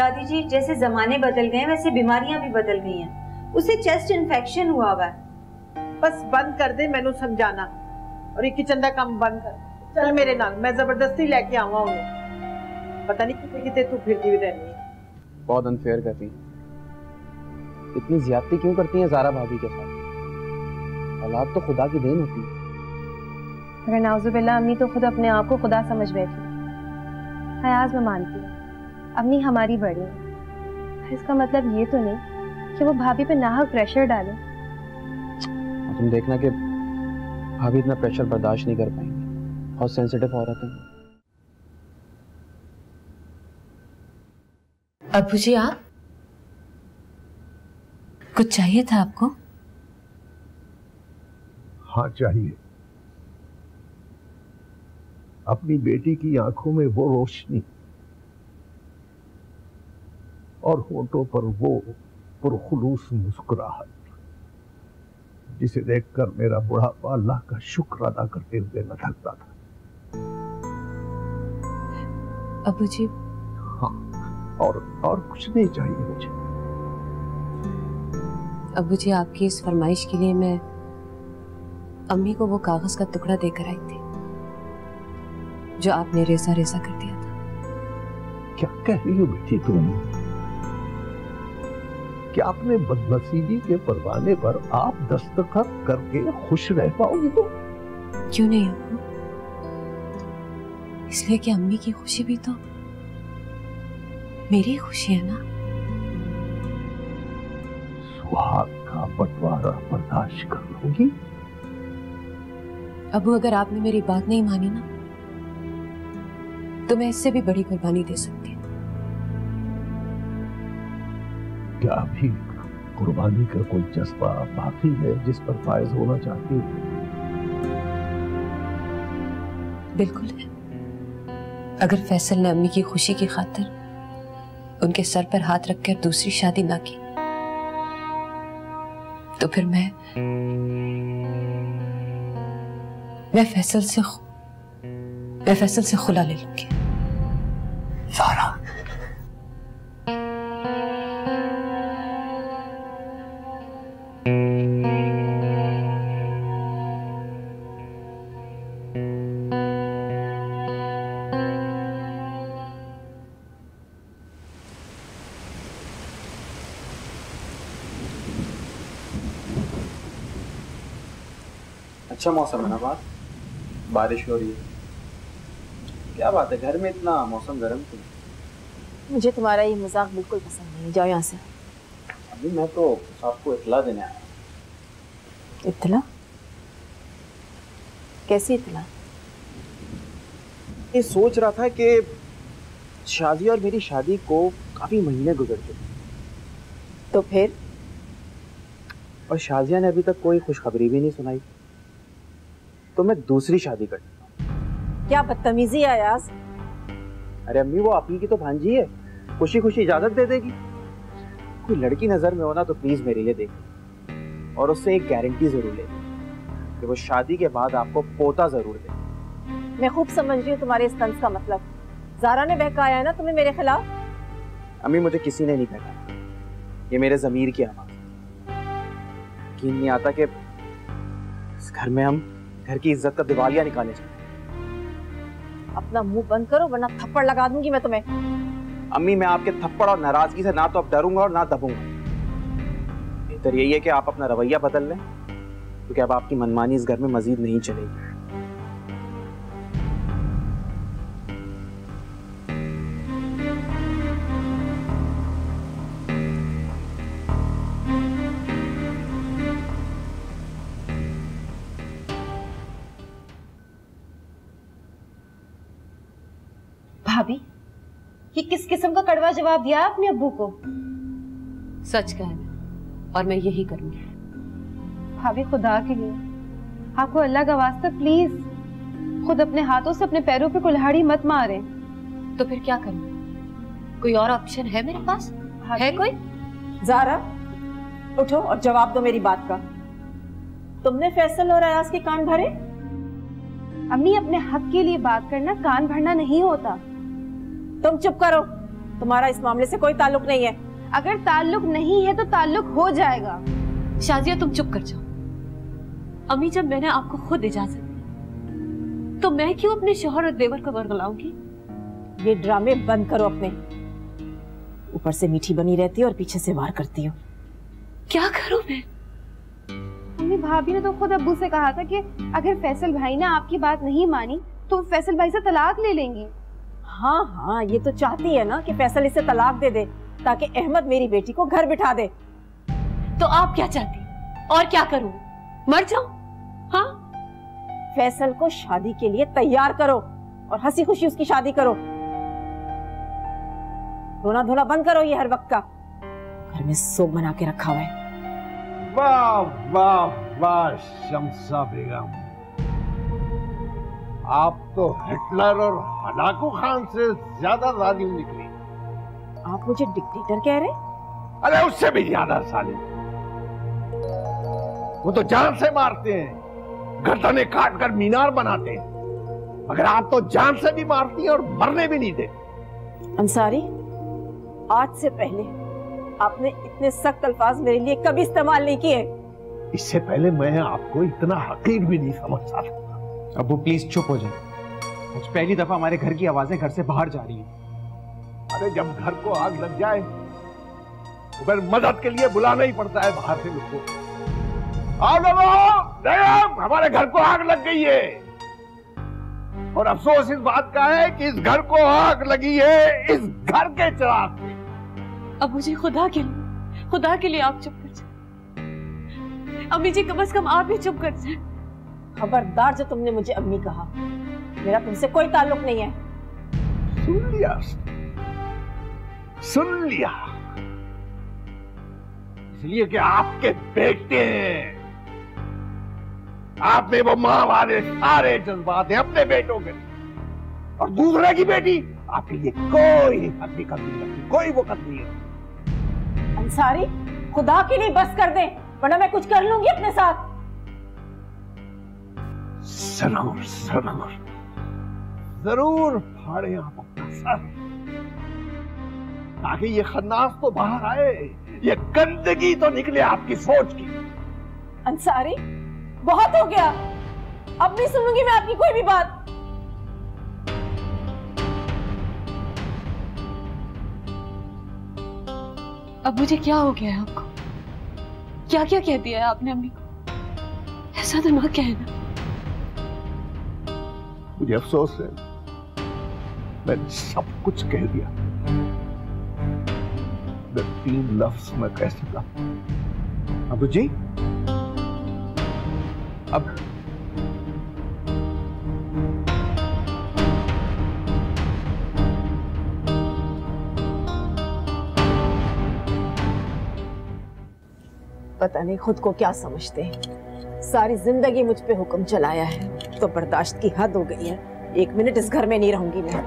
दादी जी, जैसे जमाने बदल गए वैसे बीमारियां भी बदल गई हैं। उसे चेस्ट इन्फेक्शन हुआ हुआ है। बस बंद कर दे मैनू समझाना और ये किचन का काम बंद कर। चल मेरे नाल, मैं जबरदस्ती लेके आवा उन्हें। पता नहीं कितने कितने तू फिरती भी रहनी है। बहुत अनफेयर करती हैं। इतनी ज्यादती क्यों करती हैं ज़ारा भाभी के साथ? औलाद तो खुदा की देन होती है। अगर नाउजुबिल्लाह अम्मी तो खुद अपने आप को खुदा समझ बैठी। हयाज में मानती है अम्मी हमारी बड़ी है, इसका मतलब ये तो नहीं कि वो भाभी पे नाहक प्रेशर डाले। तुम देखना कि भाभी इतना प्रेशर बर्दाश्त नहीं कर पाएंगे, बहुत सेंसिटिव औरत है। अबू जी, आप कुछ चाहिए था आपको? हाँ चाहिए। अपनी बेटी की आंखों में वो रोशनी और होठों पर वो पुरखुलूस मुस्कुराहट जिसे देखकर मेरा बुढ़ापा अल्लाह का शुक्र अदा करते हुए लटकता था। अबू जी। हाँ, और कुछ नहीं चाहिए मुझे। अबू जी, आपकी इस फरमाइश के लिए मैं अम्मी को वो कागज का टुकड़ा देकर आई थी जो आपने रेसा रेसा कर दिया था। क्या कह रही हो बेटी तुम? क्या अपने बदनसीबी के परवाने पर आप दस्तखत करके खुश रह पाओगी? तो क्यों नहीं अबू? इसलिए कि अम्मी की खुशी भी तो मेरी खुशी है ना। सुहाग का बंटवारा बर्दाश्त कर लोगी? अबू, अगर आपने मेरी बात नहीं मानी ना तो मैं इससे भी बड़ी कुर्बानी दे सकती हूँ। क्या अभी कुर्बानी का कोई जज्बा बाकी है जिस पर फायज होना चाहती हूँ? बिल्कुल है। अगर फैसल ने अम्मी की खुशी की खातिर उनके सर पर हाथ रखकर दूसरी शादी ना की तो फिर मैं फैसल से खुला ले लूंगी। ज़ारा, अच्छा मौसम है ना बात, बारिश हो रही है। क्या बात है, घर में इतना मौसम गर्म क्यों? मुझे तुम्हारा ये मजाक बिल्कुल पसंद नहीं। जाओ यहाँ से। अभी मैं तो आपको इत्तला देने आया। इत्तला? कैसी इत्तला? ये सोच रहा था कि शादी और मेरी शादी को काफी महीने गुजर चुके, तो फिर? और शाजिया ने अभी तक कोई खुशखबरी भी नहीं सुनाई, तो मैं दूसरी शादी कर लेता हूँ। क्या बदतमीजी है अयाज। अरे अम्मी, वो आपकी की तो भांजी है, खुशी खुशी इजाजत दे देगी। कोई लड़की नजर में हो ना तो प्लीज मेरे लिए देखिए, और उससे एक गारंटी जरूर ले कि वो शादी के बाद आपको पोता जरूर दे। मैं खूब समझ रही हूँ तुम्हारे इस तंज का मतलब। ज़ारा ने बहकाया है ना तुम्हें मेरे खिलाफ? अम्मी, मुझे किसी ने नहीं बहकाया, ये मेरे ज़मीर की आवाज़। यकीन नहीं आता कि इस घर में हम घर की इज्जत का दिवालिया निकाले जाए। अपना मुंह बंद करो वरना थप्पड़ लगा दूंगी मैं तुम्हें। अम्मी, मैं आपके थप्पड़ और नाराजगी से ना तो अब डरूंगा और ना दबूंगा। बेहतर यही है कि आप अपना रवैया बदल लें, क्योंकि अब आपकी मनमानी इस घर में मजीद नहीं चलेगी। भाभी, ये किस किस्म का कड़वा जवाब दिया आपने अब्बू को? सच कहना, और मैं यही करूंगी। भाभी, खुदा के लिए आपको अल्लाह का वास्ता प्लीज खुद अपने हाथों से अपने पैरों पे कुल्हाड़ी मत मारें। तो फिर क्या करूं? कोई और ऑप्शन है मेरे पास? है कोई? ज़ारा, उठो और जवाब दो मेरी बात का। तुमने फैसल और अयाज के कान भरे? अम्मी, अपने हक के लिए बात करना कान भरना नहीं होता। तुम चुप करो। तुम्हारा इस मामले से कोई ताल्लुक नहीं है। अगर ताल्लुक नहीं है तो ताल्लुक हो जाएगा। शाजिया तुम चुप कर जाओ। अम्मी जब मैंने आपको खुद इजाजत दी तो मैं क्यों अपने शौहर और देवर को बरगलाऊंगी? ये ड्रामे बंद करो अपने। ऊपर से मीठी बनी रहती हो और पीछे से वार करती हो। क्या करूं मैं? मम्मी भाभी ने तो खुद अब्बू से कहा था कि अगर फैसल भाई ने आपकी बात नहीं मानी तो फैसल भाई से तलाक ले लेंगी। हाँ हाँ, ये तो चाहती है ना कि फैसल इसे तलाक दे दे ताकि अहमद मेरी बेटी को घर बिठा दे। तो आप क्या चाहती? और क्या करूं? मर जाऊं? हाँ, फैसल को शादी के लिए तैयार करो और हंसी खुशी उसकी शादी करो। रोना धोना बंद करो। ये हर वक्त का घर में सोग बना के रखा हुआ है। वाह वाह वाह शमसा बेगम, आप तो हिटलर और हलाकू खान से ज्यादा जालिम निकली। आप मुझे डिक्टेटर कह रहे? अरे उससे भी ज्यादा सालिम। वो तो जान से मारते हैं, गर्दनें काट कर मीनार बनाते हैं, मगर आप तो जान से भी मारती हैं और मरने भी नहीं देते। अंसारी, आज से पहले आपने इतने सख्त अल्फाज मेरे लिए कभी इस्तेमाल नहीं किए। इससे पहले मैं आपको इतना हकीर भी नहीं समझता था। अब्बू प्लीज चुप हो जाए। आज पहली दफा हमारे घर की आवाजें घर से बाहर जा रही हैं। अरे जब घर को आग लग जाए तो फिर मदद के लिए बुलाना ही पड़ता है बाहर से लोगों को। आओ लोगों, हमारे घर को आग लग गई है। और अफसोस इस बात का है कि इस घर को आग लगी है इस घर के चिराग से। अब मुझे खुदा के लिए आप चुप कर जाए। अम्मी जी कम से कम आप ही चुप कर जाए। खबरदार, जो तुमने मुझे अम्मी कहा, मेरा तुमसे कोई ताल्लुक नहीं है। सुन लिया इसलिए कि आपके बेटे हैं। आपने वो मां वाले सारे जज्बात हैं अपने बेटों के, और दूसरे की बेटी आपके लिए कोई हकीकत नहीं रखती, कोई वक़्त नहीं है। अंसारी, खुदा के लिए बस कर दे, वरना मैं कुछ कर लूंगी अपने साथ। जरूर जरूर जरूर फाड़े आप अपना सर, ताकि ये खन्नास तो बाहर आए, ये गंदगी तो निकले आपकी सोच की। अंसारी, बहुत हो गया, अब नहीं सुनूंगी मैं आपकी कोई भी बात। अब मुझे क्या हो गया है आपको? क्या क्या कह दिया है आपने अम्मी को? ऐसा तो ना कहना। मुझे अफसोस है, मैंने सब कुछ कह दिया। मैं 3 लफ्ज में कह सका। अब्बू जी, अब पता नहीं खुद को क्या समझते हैं। सारी जिंदगी मुझ पे हुक्म चलाया है तो बर्दाश्त की हद हो गई है। 1 मिनट इस घर में नहीं रहूंगी मैं।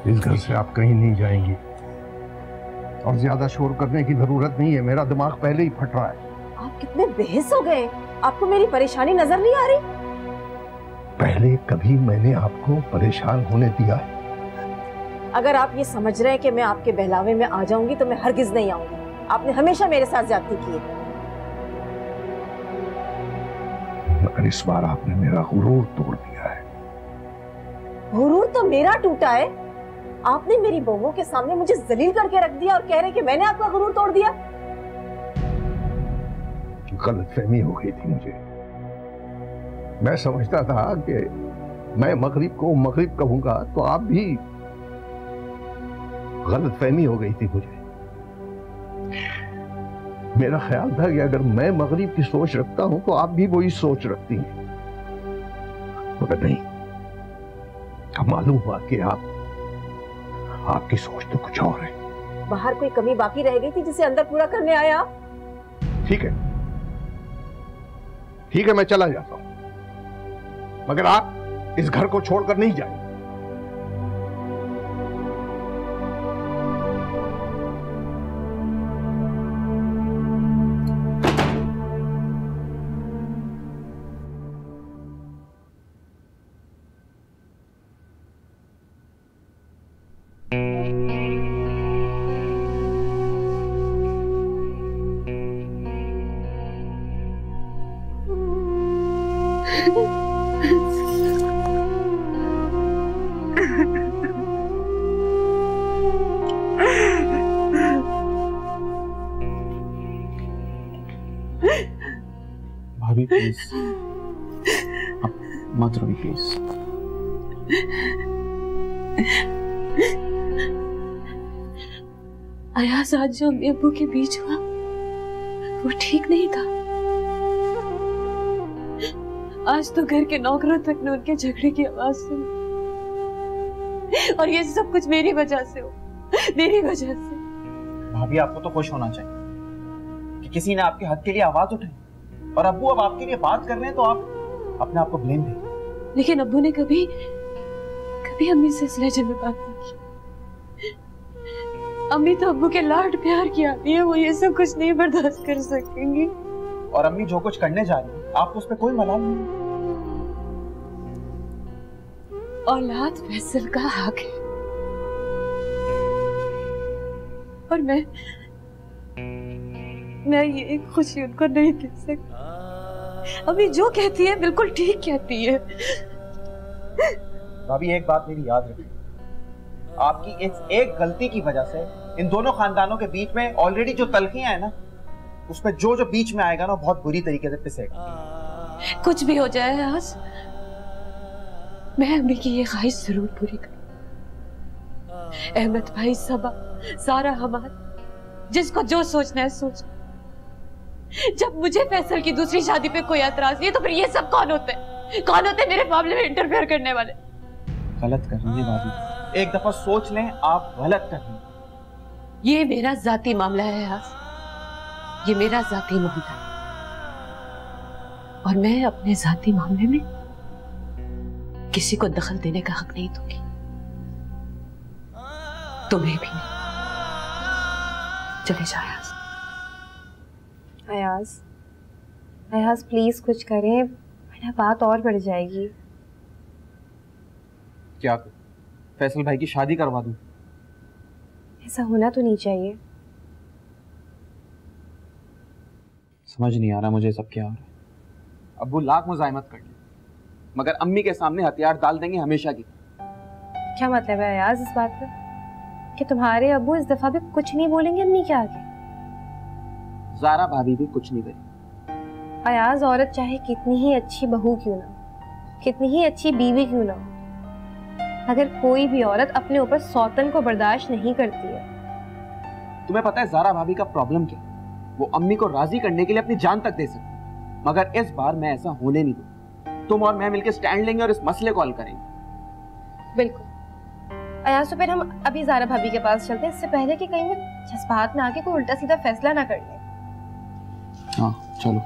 इस घर से आप कहीं नहीं जाएंगी, और ज्यादा शोर करने की जरूरत नहीं है, मेरा दिमाग पहले ही फट रहा है। आप कितने बेहिस हो गए, आपको मेरी परेशानी नजर नहीं आ रही? पहले कभी मैंने आपको परेशान होने दिया है? अगर आप ये समझ रहे हैं कि मैं आपके बहलावे में आ जाऊंगी तो मैं हरगिज नहीं आऊंगी। आपने हमेशा मेरे साथ ज्यादती की है। मगर इस बार आपने मेरा गुरूर तोड़ दिया है। गुरूर तो मेरा टूटा है। आपने मेरी बहुओं के सामने मुझे जलील करके रख दिया और कह रहे कि मैंने आपका गुरूर तोड़ दिया। गलतफहमी हो गई थी मुझे। मैं समझता था कि मैं मगरिब को मगरिब कहूंगा तो आप भी, गलतफहमी हो गई थी मुझे। मेरा ख्याल था कि अगर मैं मगरिब की सोच रखता हूं तो आप भी वही सोच रखती हैं, मगर नहीं। अब मालूम हुआ कि आपकी सोच तो कुछ और है। बाहर कोई कमी बाकी रह गई थी जिसे अंदर पूरा करने आया आप? ठीक है, मैं चला जाता हूं, मगर आप इस घर को छोड़कर नहीं जाएंगे। अम्मी प्लीज, मत रोइए प्लीज। अयाज, आज जो अम्मी अब्बू के बीच हुआ वो ठीक नहीं था। आज तो घर के नौकरों तक ने उनके झगड़े की आवाज सुनी, और ये सब कुछ मेरी वजह से हो, मेरी वजह से। भाभी, आपको तो खुश होना चाहिए कि किसी ने आपके हक के लिए आवाज उठाई, और अब्बू अब आपके लिए बात कर रहे हैं तो आप अपने आप को ब्लेम दें। लेकिन अब्बू ने कभी कभी अम्मी से इस लहजे में बात नहीं की। अम्मी तो अब्बू के लाड प्यार की आती है, वो ये सब कुछ नहीं बर्दाश्त कर सकेंगी। और अम्मी जो कुछ करने जा रही है, आपको उस पर कोई मलाल नहीं। औलाद फैसल का हक है, और मैं ये खुशी उनको नहीं दे सकती। अभी जो कहती है बिल्कुल ठीक कहती है। भाभी, एक बात मेरी याद रखिए, आपकी इस एक गलती की वजह से इन दोनों खानदानों के बीच में ऑलरेडी जो तलखियां है ना, उसमें जो जो बीच में आएगा ना, बहुत बुरी तरीके से पिसेगा। कुछ भी हो जाए आज, मैं अम्मी की ये ख्वाहिश जरूर पूरी करूं। अहमद भाई, सबा, सारा, हमाद, जिसको जो सोचना है सोच। जब मुझे फैसल की दूसरी शादी पे कोई एतराज नहीं है, तो फिर ये सब कौन होते हैं? कौन होते हैं मेरे मामले में इंटरफेयर करने वाले? गलत कर रही है भाभी, एक दफा सोच लें, आप गलत कर रही हैं। ये मेरा जाती मामला है यास, ये मेरा जाती मामला है, और मैं अपने जाती मामले में किसी को दखल देने का हक नहीं दूंगी, तुम्हें भी नहीं। चले जाओ यास। अयाज, अयाज प्लीज कुछ करें, वरना बात और बढ़ जाएगी। क्या करूं? फैसल भाई की शादी करवा दूं? ऐसा होना तो नहीं चाहिए। समझ नहीं आ रहा मुझे सब क्या हो रहा है। अब्बू लाख मुज़ाहिमत कर ले, मगर अम्मी के सामने हथियार डाल देंगे हमेशा की। क्या मतलब है अयाज इस बात का कि तुम्हारे अब्बू इस दफा भी कुछ नहीं बोलेंगे अम्मी के आगे? ज़ारा भाभी भी कुछ नहीं करी। अयाज, औरत चाहे कितनी ही अच्छी बहू क्यों ना, कितनी ही अच्छी बीवी क्यों ना हो, अगर कोई भी औरत अपने ऊपर सौतन को बर्दाश्त नहीं करती है। तुम्हें पता है ज़ारा भाभी का प्रॉब्लम क्या? वो अम्मी को राजी करने के लिए अपनी जान तक दे सकती, मगर इस बार मैं ऐसा होने नहीं दूंगा। तुम और मैं मिलकर स्टैंड लेंगे और इस मसले को हल करेंगे। बिल्कुल। अयाज, तो फिर हम अभी ज़ारा भाभी के पास चलते हैं, इससे पहले कि कहीं वो जज्बात में आके कोई उल्टा सीधा फैसला ना कर ले। हाँ चलो।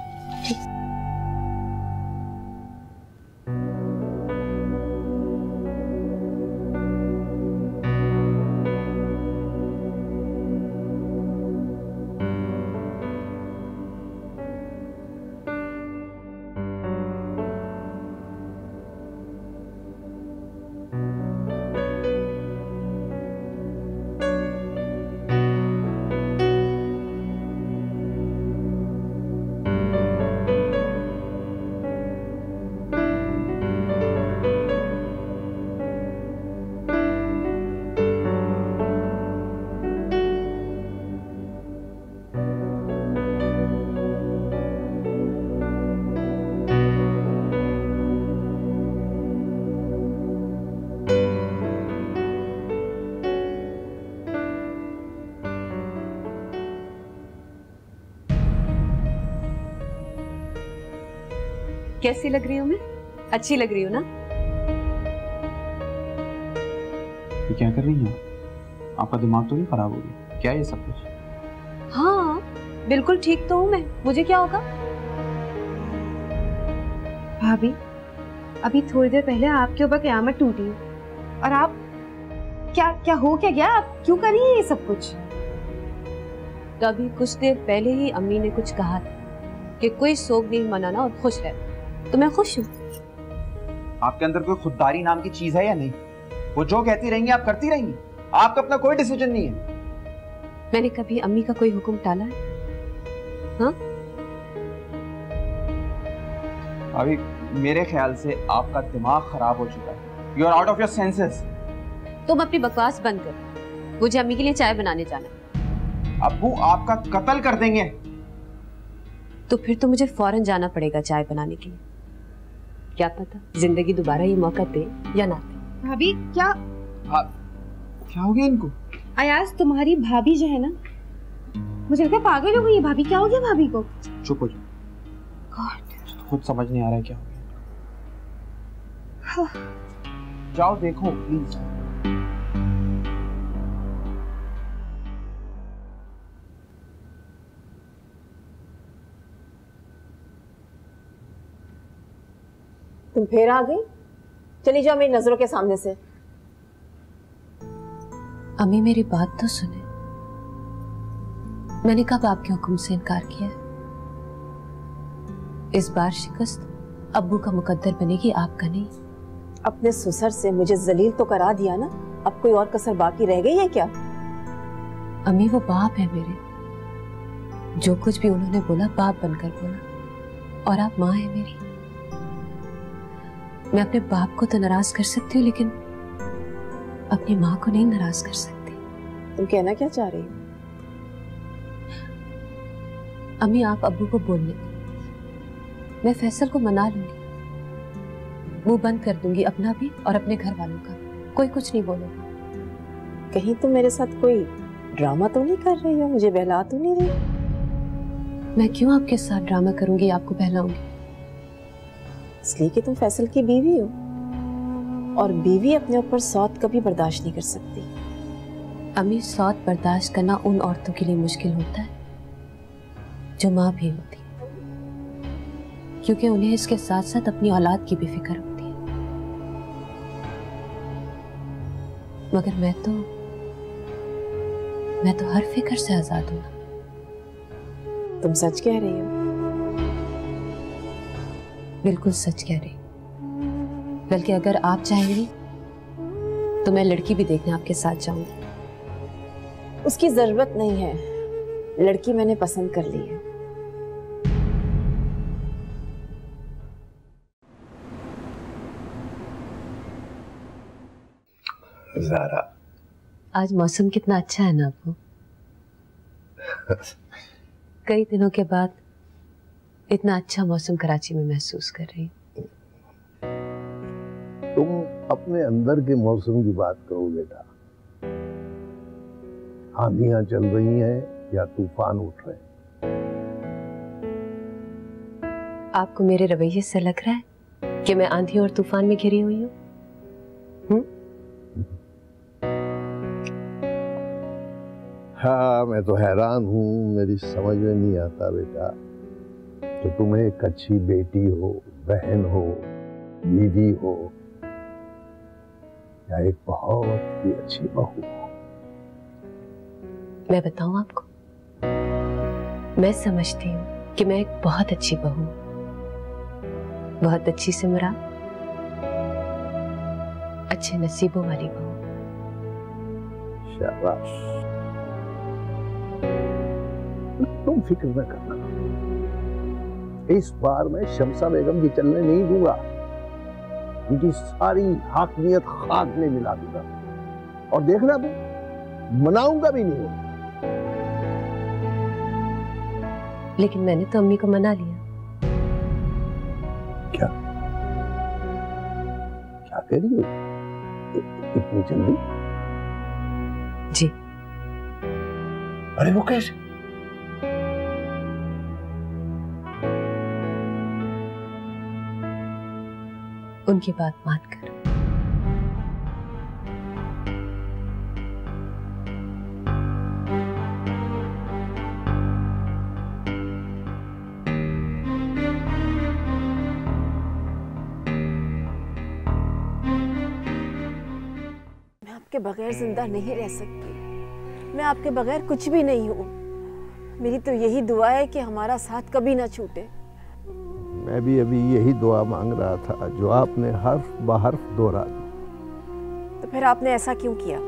कैसी लग रही हूँ मैं? अच्छी लग रही हूँ ना? ये क्या कर रही हैं? आपका दिमाग तो नहीं खराब हो गया क्या ये सब कुछ? हाँ बिल्कुल ठीक तो हूँ मैं, मुझे क्या होगा? भाभी, अभी थोड़ी देर पहले आपके ऊपर कयामत टूटी और आप क्या हो क्या गया? आप क्यों कर रही हैं ये सब कुछ? तो अभी कुछ देर पहले ही अम्मी ने कुछ कहा था कि कोई सोग नहीं मनाना और खुश रहना, तो मैं खुश हूँ। आपके अंदर कोई खुददारी नाम की चीज है या नहीं? वो जो कहती रहेंगी आप करती रहेंगी, आपका अपना कोई डिसीजन नहीं है। मैंने कभी अम्मी का कोई हुक्म टाला है? हाँ? अभी मेरे ख्याल से आपका दिमाग खराब हो चुका है। You are out of your senses. तुम अपनी बकवास बंद करो, मुझे अम्मी के लिए चाय बनाने जाना है। अब्बू आपका कत्ल कर देंगे। तो फिर तो मुझे फौरन जाना पड़ेगा चाय बनाने के लिए। क्या पता जिंदगी दोबारा ये मौका दे या ना दे। भाभी क्या क्या हो गया इनको? अयाज तुम्हारी भाभी जो है ना, मुझे लगता है पागल हो गई है भाभी। क्या हो गया भाभी को? चुप हो जाओ। खुद समझ नहीं आ रहा है क्या हो गया। जाओ देखो प्लीज। तुम फिर आ गई? चली जाओ मेरी नजरों के सामने से। अम्मी मेरी बात तो सुने। मैंने कब आपके हुक्म से इनकार किया है? इस बार शिकस्त अब्बू का मुकद्दर बनेगी, आपका नहीं। अपने ससुर से मुझे जलील तो करा दिया ना, अब कोई और कसर बाकी रह गई है क्या? अम्मी वो बाप है मेरे, जो कुछ भी उन्होंने बोला बाप बनकर बोला, और आप माँ है मेरी। मैं अपने बाप को तो नाराज कर सकती हूँ, लेकिन अपनी माँ को नहीं नाराज कर सकती। तुम कहना क्या चाह रही हो? अम्मी आप अब्बू को बोलने, मैं फैसल को मना लूंगी, मुंह बंद कर दूंगी अपना भी और अपने घर वालों का। कोई कुछ नहीं बोलेगा। कहीं तुम मेरे साथ कोई ड्रामा तो नहीं कर रही हो? मुझे बहला तो नहीं रही? मैं क्यों आपके साथ ड्रामा करूंगी, आपको बहलाऊंगी? इसलिए कि तुम फैसल की बीवी हो, और बीवी अपने ऊपर सौत कभी बर्दाश्त नहीं कर सकती। अम्मी सौत बर्दाश्त करना उन औरतों के लिए मुश्किल होता है जो माँ भी होती है, क्योंकि उन्हें इसके साथ साथ अपनी औलाद की भी फिक्र होती है। मगर मैं तो हर फिक्र से आजाद हूँ। तुम सच कह रही हो? बिल्कुल सच कह रही। बल्कि अगर आप चाहेंगी तो मैं लड़की भी देखने आपके साथ जाऊंगी। उसकी जरूरत नहीं है, लड़की मैंने पसंद कर ली है। ज़ारा, आज मौसम कितना अच्छा है ना आपको? कई दिनों के बाद इतना अच्छा मौसम कराची में महसूस कर रही। तुम अपने अंदर के मौसम की बात करो बेटा। आंधियां चल रही हैं या तूफान उठ रहे हैं? आपको मेरे रवैये से लग रहा है कि मैं आंधी और तूफान में घिरी हुई हूँ? हाँ, मैं तो हैरान हूँ, मेरी समझ में नहीं आता बेटा कि तुम एक अच्छी बेटी हो, बहन हो, बीवी हो, या एक बहुत ही अच्छी बहू हो। मैं बताऊं आपको, मैं समझती हूँ कि मैं एक बहुत अच्छी बहू हूँ। बहुत अच्छी से मुराद अच्छे नसीबों वाली बहू। शाबाश। तुम फिक्र न करना, इस बार मैं शमसा बेगम की चलने नहीं दूंगा। उनकी सारी हाकिमियत खाक में मिला दूंगा, और देखना तुम, मनाऊंगा भी नहीं। लेकिन मैंने तो अम्मी को मना लिया। क्या क्या कह रही हो? इतनी जल्दी? जी। अरे वो कैसे? उनकी बात मानकर। मैं आपके बगैर जिंदा नहीं रह सकती। मैं आपके बगैर कुछ भी नहीं हूँ। मेरी तो यही दुआ है कि हमारा साथ कभी ना छूटे। मैं भी अभी यही दुआ मांग रहा था जो आपने हर्फ बहर्फ दोहरा दी। तो फिर आपने ऐसा क्यों किया?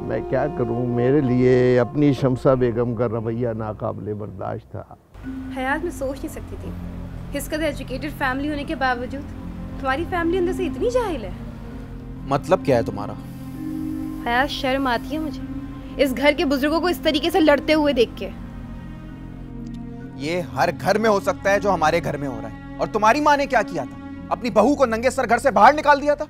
मैं क्या करूं, मेरे लिए अपनी शमसा बेगम का रवैया नाकाबिले बर्दाश्त था। हयात मैं सोच नहीं सकती थी, इस कदर एजुकेटेड फैमिली होने के बावजूद तुम्हारी फैमिली अंदर से इतनी जाहिल है। मतलब क्या है तुम्हारा? हयात शर्म आती है मुझे इस घर के बुजुर्गों को इस तरीके से लड़ते हुए देख के। ये हर घर में हो सकता है जो हमारे घर में हो रहा है। और तुम्हारी माँ ने क्या किया था? अपनी बहू को नंगे सर घर से बाहर निकाल दिया था।